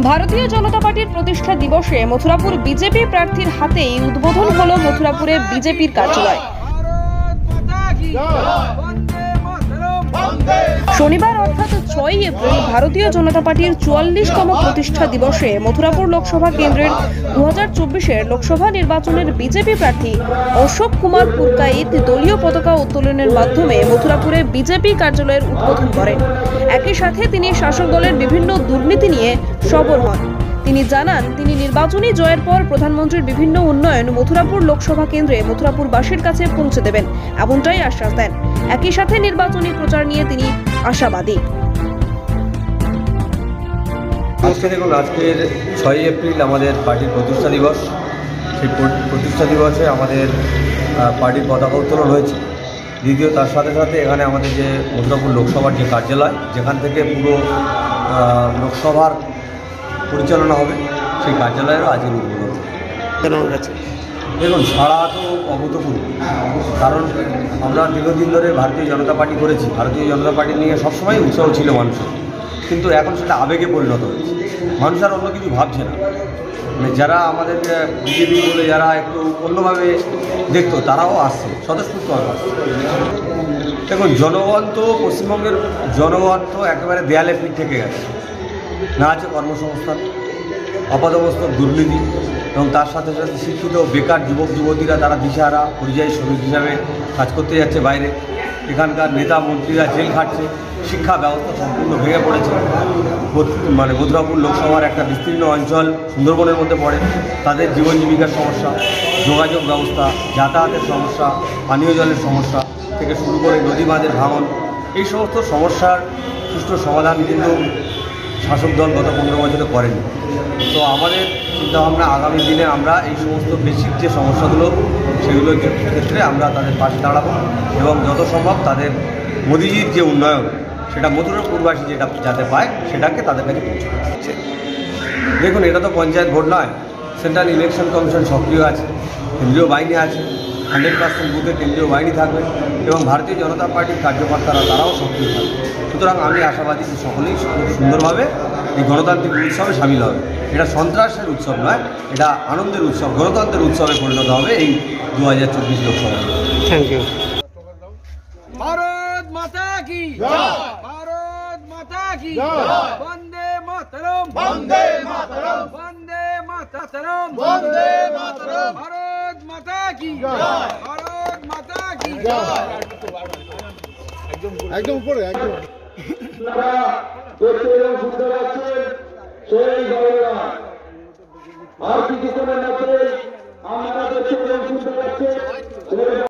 ভারতীয় জনতা পার্টির প্রতিষ্ঠা দিবসে মথুরাপুর বিজেপি প্রার্থীর হাতেই উদ্বোধন হলো মথুরাপুরে বিজেপির কার্যালয়। শনিবার অর্থাৎ 6 এপ্রিল ভারতীয় জনতা পার্টির 44তম প্রতিষ্ঠা দিবসে মথুরাপুর লোকসভা কেন্দ্রের 2024-এর লোকসভা নির্বাচনের বিজেপি প্রার্থী অশোক কুমার পুরকাইত দলীয় পতাকা উত্তোলনের মাধ্যমে মথুরাপুরে বিজেপি কার্যালয়ের উদ্বোধন করেন। একই সাথে তিনি শাসক দলের বিভিন্ন দুর্নীতি নিয়ে সরব হন। তিনি জানান, তিনি নির্বাচনী জয়ের পর প্রধানমন্ত্রীর বিভিন্ন উন্নয়ন মথুরাপুর লোকসভা কেন্দ্রে মথুরাপুরবাসীর কাছে পৌঁছে দেবেন, এমনটাই আশ্বাস দেন। একই সাথে নির্বাচনী প্রচার নিয়ে তিনি আশাবাদী। আজকের 6 এপ্রিল আমাদের পার্টির প্রতিষ্ঠা দিবস। সেই প্রতিষ্ঠা দিবসে আমাদের পার্টির পতাকা উত্তোলন হয়েছে। দ্বিতীয় তার সাথে সাথে এখানে আমাদের যে মথুরাপুর লোকসভার যে কার্যালয়, যেখান থেকে পুরো লোকসভার পরিচালনা হবে, সেই কার্যালয়েরও আজকের উদ্বোধন। দেখুন, সাড়া তো অভূতপূর্ব। কারণ আমরা দীর্ঘদিন ধরে ভারতীয় জনতা পার্টি করেছি। ভারতীয় জনতা পার্টি নিয়ে সবসময় উৎসাহ ছিল মানুষের, কিন্তু এখন সেটা আবেগে পরিণত হয়েছে। মানুষ আর অন্য কিছু ভাবছে না। মানে যারা আমাদের বিজেপি বলে যারা একটু অন্যভাবে দেখতো, তারাও আসছে, স্বতঃস্ফূর্ত আসছে। দেখুন, জনগণ তো পশ্চিমবঙ্গের জনগণ তো একেবারে দেয়ালে পিঠ থেকে গেছে। না আছে কর্মসংস্থান, অপদমস্তক দুর্নীতি, এবং তার সাথে সাথে শিক্ষিত বেকার যুবক যুবতীরা তারা দিশাহারা পরিযায়ী শ্রমিক হিসাবে কাজ করতে যাচ্ছে বাইরে। এখানকার নেতা মন্ত্রীরা জেল খাটছে। শিক্ষা ব্যবস্থা সম্পূর্ণ ভেঙে পড়েছে। মানে মথুরাপুর লোকসভার একটা বিস্তীর্ণ অঞ্চল সুন্দরবনের মধ্যে পড়ে। তাদের জীবন জীবিকার সমস্যা, যোগাযোগ ব্যবস্থা, যাতায়াতের সমস্যা, পানীয় জলের সমস্যা থেকে শুরু করে নদী বাঁধের ভাঙন, এই সমস্ত সমস্যার সুষ্ঠু সমাধান কিন্তু শাসক দল গত 15 বছরে করেনি। তো আমাদের চিন্তাভাবনা, আগামী দিনে আমরা এই সমস্ত বেসিক যে সমস্যাগুলো, সেগুলোর ক্ষেত্রে আমরা তাদের পাশে দাঁড়াবো এবং যত সম্ভব তাদের মোদিজির যে উন্নয়ন, সেটা মথুরাপুরবাসী যেটা যাতে পায়, সেটাকে তাদের কাছে পৌঁছে দিচ্ছে। দেখুন, এটা তো পঞ্চায়েত ভোট নয়। সেন্ট্রাল ইলেকশন কমিশন সক্রিয় আছে, কেন্দ্রীয় বাহিনী আছে, 100% বুথে কেন্দ্রীয় বাহিনী থাকবে এবং ভারতীয় জনতা পার্টির কার্যকর্তারা তারাও সক্রিয় থাকবে। সুতরাং আমি আশাবাদী যে সকলেই খুব সুন্দরভাবে এই গণতান্ত্রিক উৎসবে সামিল হবে। এটা সন্ত্রাসের উৎসব নয়, এটা আনন্দের উৎসব, গণতন্ত্রের উৎসবে পরিণত হবে এই 2024 লোকসভা। Thank you. ভারত মাতা কি জয়, ভারত মাতা কি জয়, বন্দে মাতরম, বন্দে মাতরম, বন্দে মাতরম, বন্দে মাতরম, ভারত মাতা কি জয়, ভারত মাতা কি জয়। একদম উপরে, একদম সেই গণনা আর কিছুক্ষণের মধ্যে